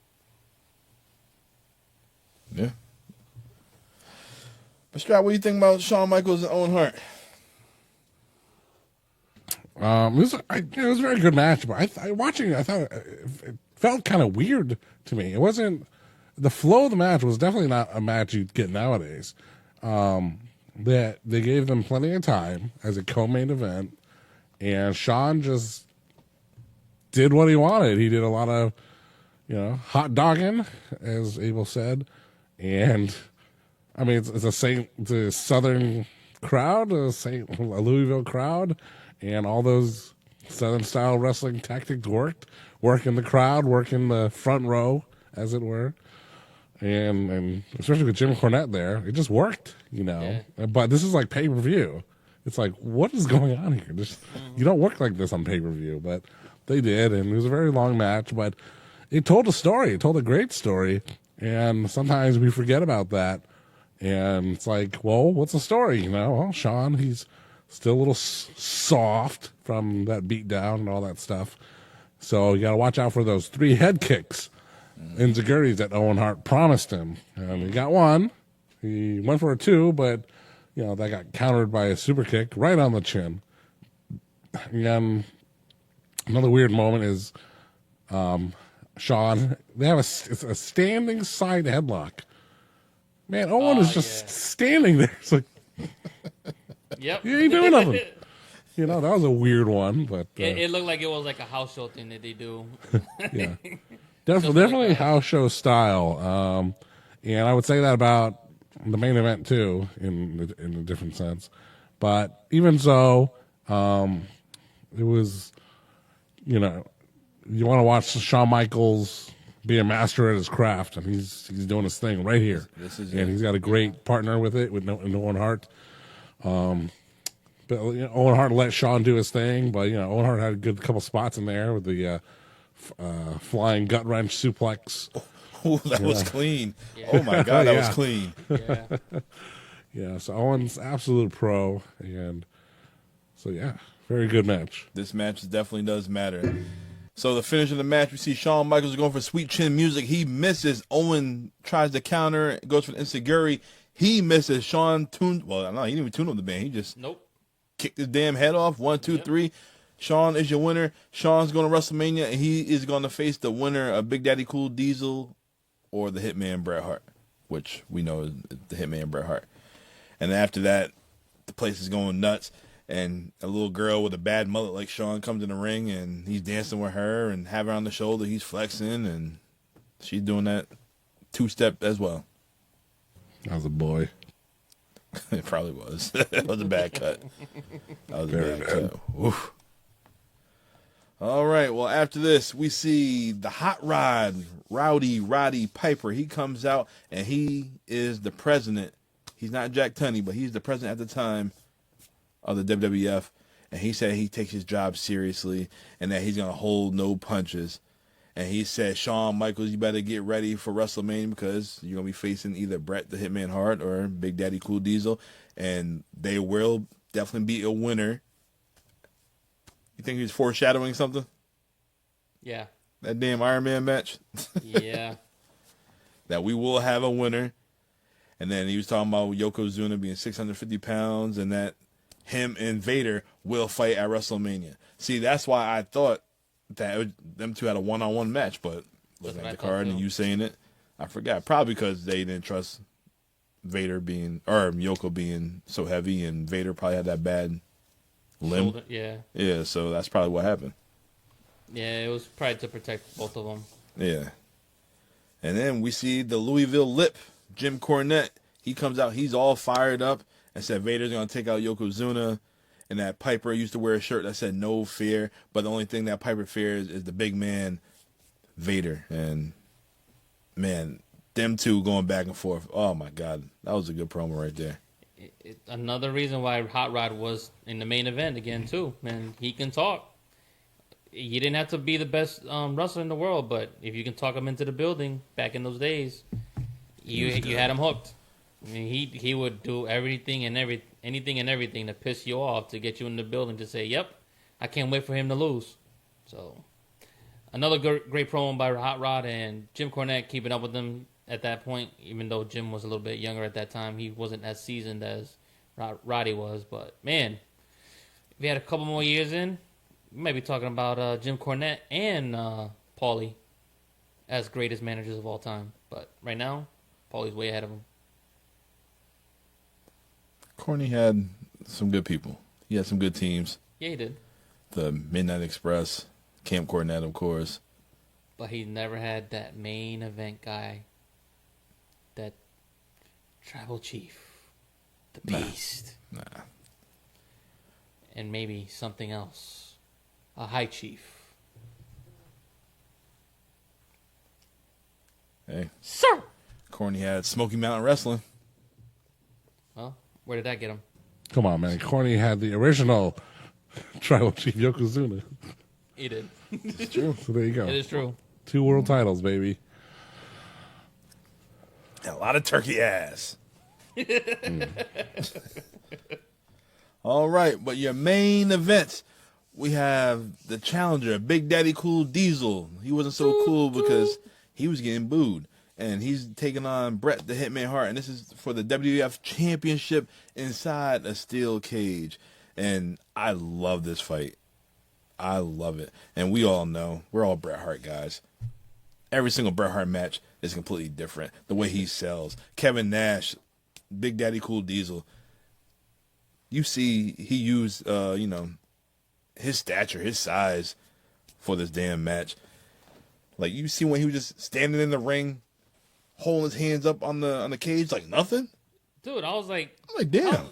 Yeah. But Strat, what do you think about Shawn Michaels and Owen Hart? It was a very good match, but watching it, I thought it felt kind of weird to me. It wasn't, the flow of the match was definitely not a match you'd get nowadays. That they gave them plenty of time as a co-main event, and Shawn just did what he wanted. He did a lot of, hot dogging, as Abel said, and I mean it's a Southern crowd, a Louisville crowd, and all those Southern style wrestling tactics working the crowd, working the front row, as it were. And especially with Jim Cornette there, it just worked, Yeah. But this is like pay-per-view. It's like, what is going on here? You don't work like this on pay-per-view, but they did, and it was a very long match, but it told a story. It told a great story, and sometimes we forget about that. And it's like, well, what's the story? Well, Shawn, he's still a little soft from that beat down and all that stuff. So you got to watch out for those 3 head kicks and ziguris that Owen Hart promised him. And he got one. He went for a 2, but that got countered by a super kick right on the chin. And another weird moment is Shawn. They have a standing side headlock. Man, Owen is just standing there. It's like, yep, he ain't doing nothing. That was a weird one, but it looked like it was like a house show thing that they do. Yeah, definitely house show style. And I would say that about the main event too, in a different sense. But even so, it was, you want to watch Shawn Michaels be a master at his craft, and he's doing his thing right here. And he's got a great partner with it, with Owen Hart. But Owen Hart let Shawn do his thing, but Owen Hart had a good couple spots in there with the flying gut wrench suplex. Oh, that was clean. Yeah. Oh my God, that was clean. Yeah. So Owen's absolute pro, and so very good match. This match definitely does matter. So the finish of the match, we see Shawn Michaels going for sweet chin music. He misses. Owen tries to counter, goes for the enziguri. He misses. Shawn tuned. Well, no, he didn't even tune up the band. He just kicked his damn head off. 1, 2, 3. Shawn is your winner. Shawn's going to WrestleMania, and he is going to face the winner of Big Daddy Cool Diesel or the Hitman Bret Hart, which we know is the Hitman Bret Hart. And after that, the place is going nuts. And a little girl with a bad mullet like Shawn comes in the ring, and he's dancing with her and have her on the shoulder. He's flexing, and she's doing that 2-step as well. That was a boy. It probably was. That was a bad cut. That was a bad cut. Oof. All right. Well, after this, we see the Hot Rod, Roddy Piper. He comes out, and he is the president. He's not Jack Tunney, but he's the president at the time of the WWF, and he said he takes his job seriously and that he's going to hold no punches. And he said, Shawn Michaels, you better get ready for WrestleMania because you're going to be facing either Bret the Hitman Hart or Big Daddy Cool Diesel, and they will definitely be a winner. You think he was foreshadowing something? Yeah. That damn Iron Man match? Yeah. That we will have a winner. And then he was talking about Yokozuna being 650 pounds and that him and Vader will fight at WrestleMania. See, that's why I thought that them two had a one-on-one match, but looking at the card and you saying it, I forgot. Probably because they didn't trust Vader being, or Yoko being so heavy, and Vader probably had that bad limb. Shoulder, yeah. Yeah, so that's probably what happened. Yeah, it was probably to protect both of them. Yeah. And then we see the Louisville Lip, Jim Cornette. He comes out, he's all fired up and said Vader's going to take out Yokozuna. And that Piper used to wear a shirt that said no fear. But the only thing that Piper fears is the big man, Vader. And, man, them two going back and forth. Oh, my God. That was a good promo right there. Another reason why Hot Rod was in the main event again, too. Man, he can talk. You didn't have to be the best wrestler in the world, but if you can talk him into the building back in those days, you had him hooked. I mean, he would do anything and everything to piss you off to get you in the building to say, "Yep, I can't wait for him to lose." So, another great promo by Hot Rod and Jim Cornette keeping up with them at that point. Even though Jim was a little bit younger at that time, he wasn't as seasoned as Roddy was. But man, if he had a couple more years in, we might be talking about Jim Cornette and Paulie as greatest managers of all time. But right now, Paulie's way ahead of him. Corny had some good people. He had some good teams. Yeah, he did. The Midnight Express, Camp Cornette, of course. But he never had that main event guy, that tribal chief, the Beast. Nah. And maybe something else. A high chief. Hey. Sir! Corny had Smoky Mountain Wrestling. Well, where did that get him? Come on, man. Corny had the original tribal chief Yokozuna. He did. It's true. So there you go. It is true. 2 world titles, baby. A lot of turkey ass. All right, but your main events, we have the challenger, Big Daddy Cool Diesel. He wasn't so cool because he was getting booed. And he's taking on Bret the Hitman Hart. And this is for the WWF Championship inside a steel cage. And I love this fight. I love it. And we all know, we're all Bret Hart guys. Every single Bret Hart match is completely different. The way he sells. Kevin Nash, Big Daddy Cool Diesel. You see he used, his stature, his size for this damn match. Like, you see when he was just standing in the ring, holding his hands up on the cage like nothing? Dude, I was like... I'm like, damn.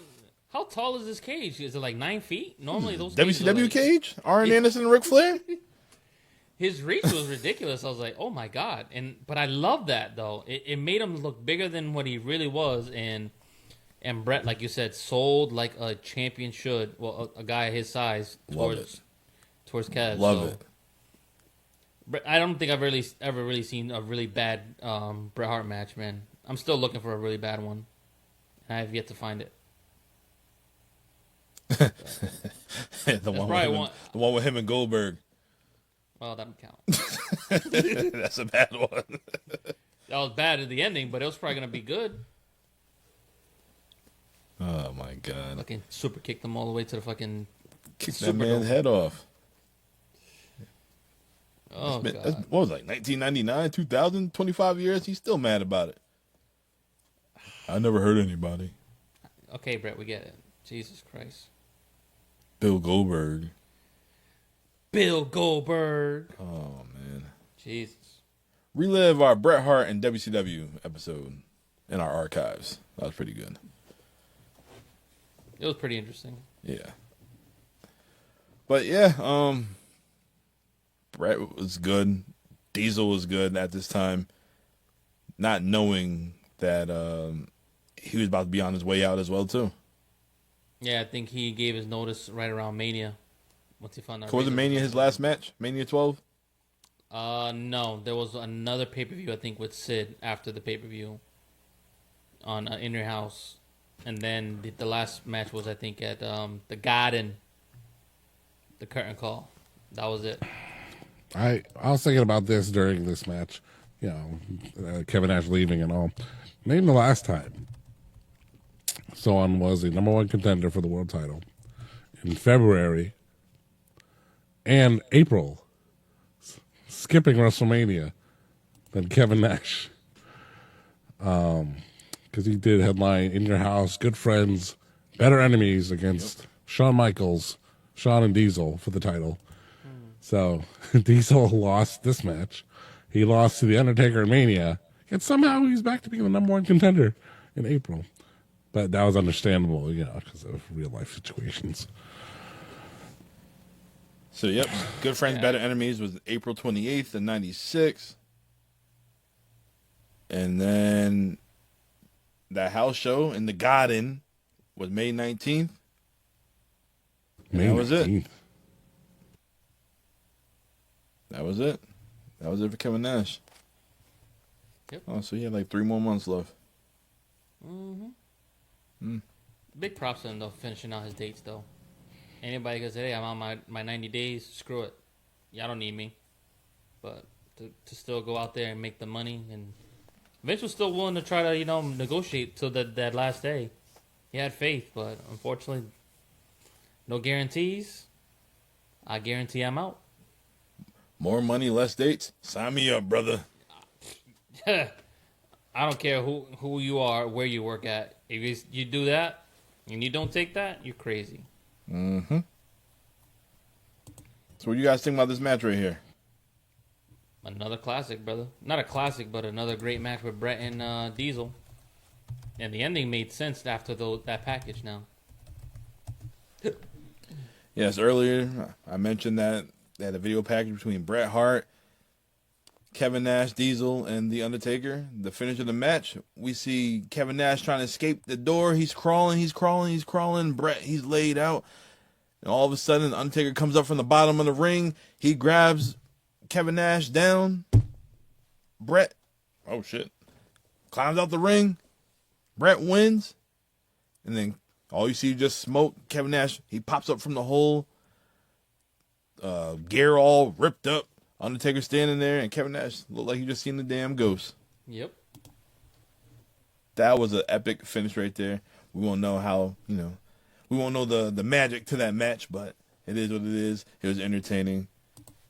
How tall is this cage? Is it like 9 feet? Normally those WCW cage? Arn Anderson and Ric Flair? His reach was ridiculous. I was like, oh my God. But I love that, though. It made him look bigger than what he really was. And Bret, like you said, sold like a champion should. Well, a guy his size towards Kev. Love it. I don't think I've ever really seen a really bad Bret Hart match, man. I'm still looking for a really bad one. I have yet to find it. the one with him and Goldberg. Well, that don't count. That's a bad one. That was bad at the ending, but it was probably going to be good. Oh, my God. Fucking super kicked them all the way to the fucking... Kicked that man's head off. Oh, God. What was it, like 1999, 2000, 25 years? He's still mad about it. I never hurt anybody. Okay, Bret, we get it. Jesus Christ. Bill Goldberg. Oh, man. Jesus. Relive our Bret Hart and WCW episode in our archives. That was pretty good. It was pretty interesting. Yeah. But yeah, Bret was good. Diesel was good at this time. Not knowing that he was about to be on his way out as well, too. Yeah, I think he gave his notice right around Mania. Once he found out. Was it Mania his last match? Mania 12? No. There was another pay-per-view, I think, with Sid after the pay-per-view on In Your House. And then the last match was, I think, at the Garden. The curtain call. That was it. I was thinking about this during this match. Kevin Nash leaving and all. Name the last time someone was a number one contender for the world title in February and April, skipping WrestleMania, than Kevin Nash. Because he did headline In Your House, Good Friends, Better Enemies against Shawn Michaels, Shawn and Diesel for the title. So Diesel lost this match. He lost to The Undertaker in Mania. And somehow he's back to being the number one contender in April. But that was understandable, because of real life situations. So, yep. Good Friends, Better Enemies was April 28th of 96. And then that house show in the Garden was May 19th. That was it. That was it. That was it for Kevin Nash. Yep. Oh, so he had like 3 more months left. Big props to him, though, finishing out his dates, though. Anybody goes, hey, I'm on my 90 days, screw it. Y'all don't need me. But to still go out there and make the money. And Vince was still willing to try to, negotiate till that last day. He had faith, but unfortunately, no guarantees. I guarantee I'm out. More money, less dates? Sign me up, brother. I don't care who you are, where you work at. If you do that and you don't take that, you're crazy. Mm-hmm. So what do you guys think about this match right here? Another classic, brother. Not a classic, but another great match with Bret and Diesel. And the ending made sense after that package now. Yes, earlier I mentioned that they had a video package between Bret Hart, Kevin Nash, Diesel, and The Undertaker. The finish of the match, we see Kevin Nash trying to escape the door. He's crawling. Bret, he's laid out. And all of a sudden, The Undertaker comes up from the bottom of the ring. He grabs Kevin Nash down. Bret, climbs out the ring. Bret wins. And then All you see is just smoke. Kevin Nash, he pops up from the hole. Gear all ripped up. Undertaker standing there, and Kevin Nash looked like he just seen the damn ghost. Yep. That was an epic finish right there. We won't know how, we won't know the magic to that match, but it is what it is. It was entertaining.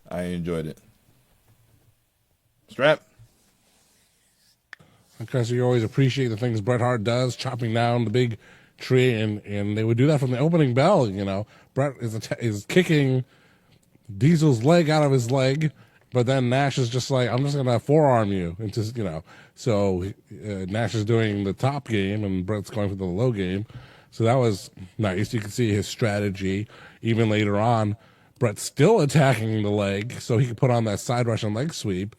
I enjoyed it. Strap. Because you always appreciate the things Bret Hart does, chopping down the big tree, and they would do that from the opening bell. Bret is kicking Diesel's leg out of his leg, but then Nash is just like, I'm just gonna forearm you into, So Nash is doing the top game, and Bret's going for the low game. So that was nice. You can see his strategy. Even later on, Bret's still attacking the leg, so he could put on that side Russian leg sweep.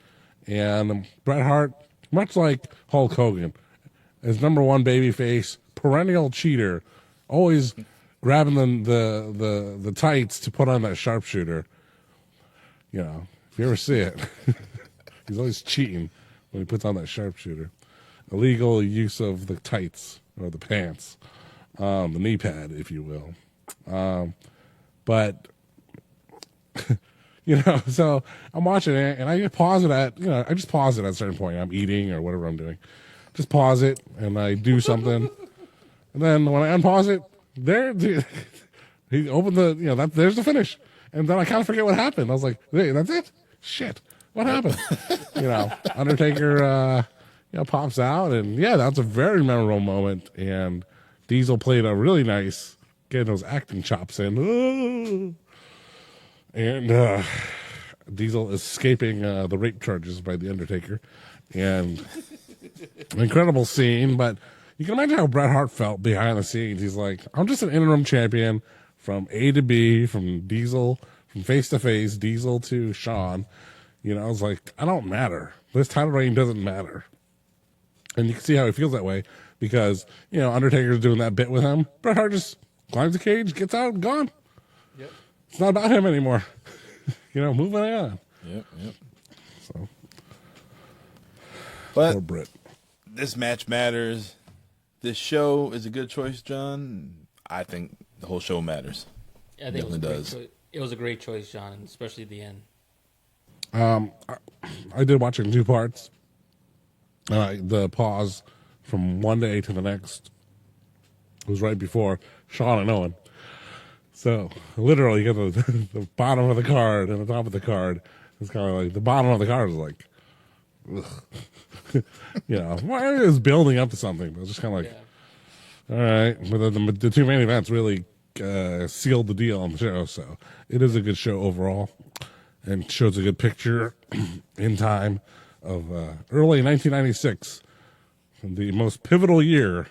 And Bret Hart, much like Hulk Hogan, is number one babyface, perennial cheater, always grabbing the tights to put on that sharpshooter. If you ever see it, he's always cheating when he puts on that sharpshooter. Illegal use of the tights or the pants, the knee pad, if you will. But so I'm watching it, and I just pause it at a certain point. I'm eating or whatever I'm doing. Just pause it, and I do something. And then when I unpause it, he opened there's the finish. And then I kind of forget what happened. I was like, hey, that's it? Shit. What happened? Undertaker, pops out. And, yeah, that's a very memorable moment. And Diesel played a really nice, getting those acting chops in. And Diesel escaping the rape charges by the Undertaker. And an incredible scene. But you can imagine how Bret Hart felt behind the scenes. He's like, I'm just an interim champion. From A to B, from Diesel, from face to face, Diesel to Shawn. I was like, I don't matter. This title reign doesn't matter. And you can see how he feels that way because, Undertaker's doing that bit with him. Bret Hart just climbs the cage, gets out, gone. Yep. It's not about him anymore. Moving on. Yep. So, but poor Bret. This match matters. This show is a good choice, John. I think the whole show matters. Yeah, I think it was a great choice, John, especially the end. I did watch it in two parts. The pause from one day to the next was right before Shawn and Owen. So literally, you get the bottom of the card and the top of the card. It's kind of like the bottom of the card is like, why is building up to something? But it's just kind of like, all right. But the two main events really sealed the deal on the show. So it is a good show overall, and shows a good picture in time of early 1996, the most pivotal year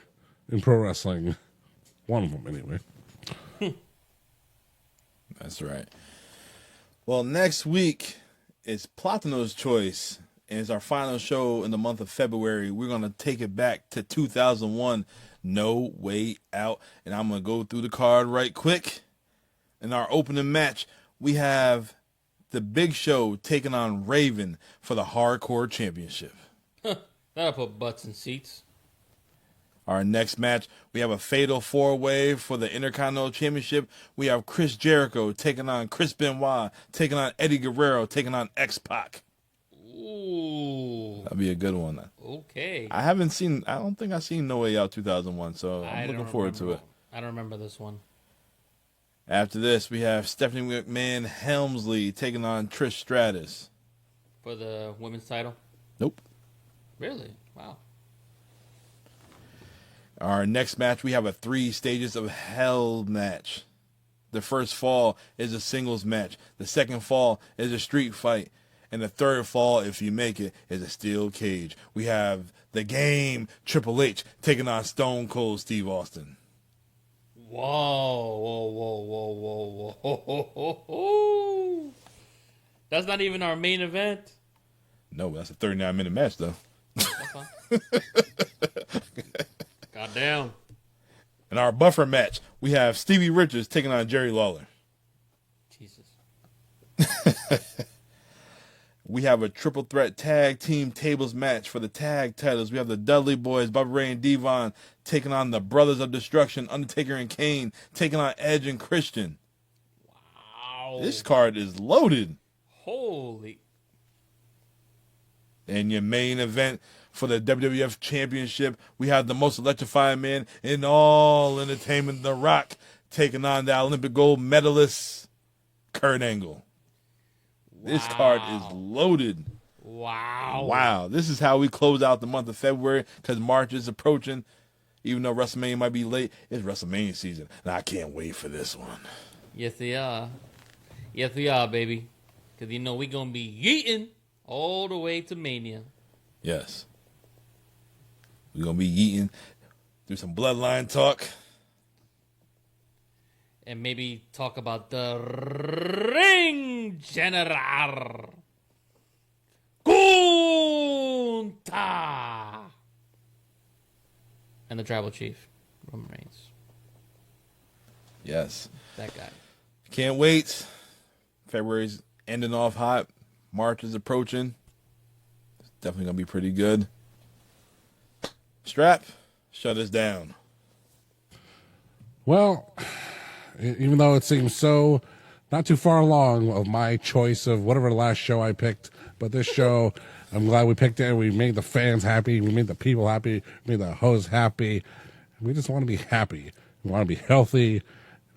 in pro wrestling. One of them, anyway. That's right. Well, next week is Platino's Choice, and it's our final show in the month of February. We're going to take it back to 2001, No Way Out, and I'm going to go through the card right quick. In our opening match, we have the Big Show taking on Raven for the Hardcore Championship. That'll put butts in seats. Our next match, we have a fatal four-way for the Intercontinental Championship. We have Chris Jericho taking on Chris Benoit, taking on Eddie Guerrero, taking on X-Pac. Ooh. That'll be a good one. Okay. I don't think I've seen No Way Out 2001, so I'm looking forward to it. I don't remember this one. After this, we have Stephanie McMahon Helmsley taking on Trish Stratus. For the women's title? Nope. Really? Wow. Our next match, we have a 3 stages of hell match. The first fall is a singles match. The second fall is a street fight. And the third fall, if you make it, is a steel cage. We have the Game, Triple H, taking on Stone Cold Steve Austin. Whoa. That's not even our main event. No, that's a 39-minute match, though. That's fine. Goddamn. In our buffer match, we have Stevie Richards taking on Jerry Lawler. Jesus. We have a triple threat tag team tables match for the tag titles. We have the Dudley Boys, Bubba Ray and Devon, taking on the Brothers of Destruction, Undertaker and Kane, taking on Edge and Christian. Wow. This card is loaded. Holy. And your main event for the WWF Championship, we have the most electrifying man in all entertainment, The Rock, taking on the Olympic gold medalist, Kurt Angle. This card is loaded. Wow. Wow. This is how we close out the month of February because March is approaching. Even though WrestleMania might be late, it's WrestleMania season. And I can't wait for this one. Yes, they are. Yes, we are, baby. Because, you know, we're going to be yeeting all the way to Mania. Yes. We're going to be eating through some bloodline talk. And maybe talk about the Ring General. Gunta. And the Tribal Chief, Roman Reigns. Yes. That guy. Can't wait. February's ending off hot. March is approaching. It's definitely going to be pretty good. Strap, shut us down. Well, even though it seems so not too far along of my choice of whatever the last show I picked, but this show, I'm glad we picked it. We made the fans happy. We made the people happy. We made the hosts happy. We just want to be happy. We want to be healthy.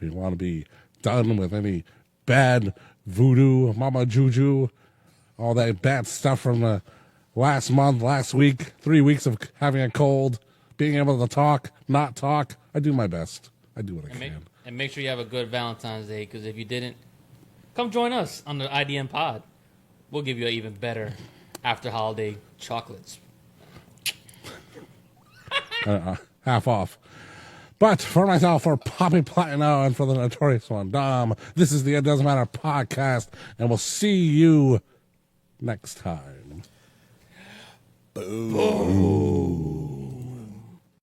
We want to be done with any bad voodoo, mama juju, all that bad stuff from the last month, last week, 3 weeks of having a cold, being able to talk, not talk. I do my best. I do what I can. And make sure you have a good Valentine's Day, because if you didn't, come join us on the IDM pod. We'll give you an even better after-holiday chocolates. Half off. But for myself, for Poppy Platino, and for the Notorious One, Dom, this is the It Doesn't Matter podcast, and we'll see you next time. Boom.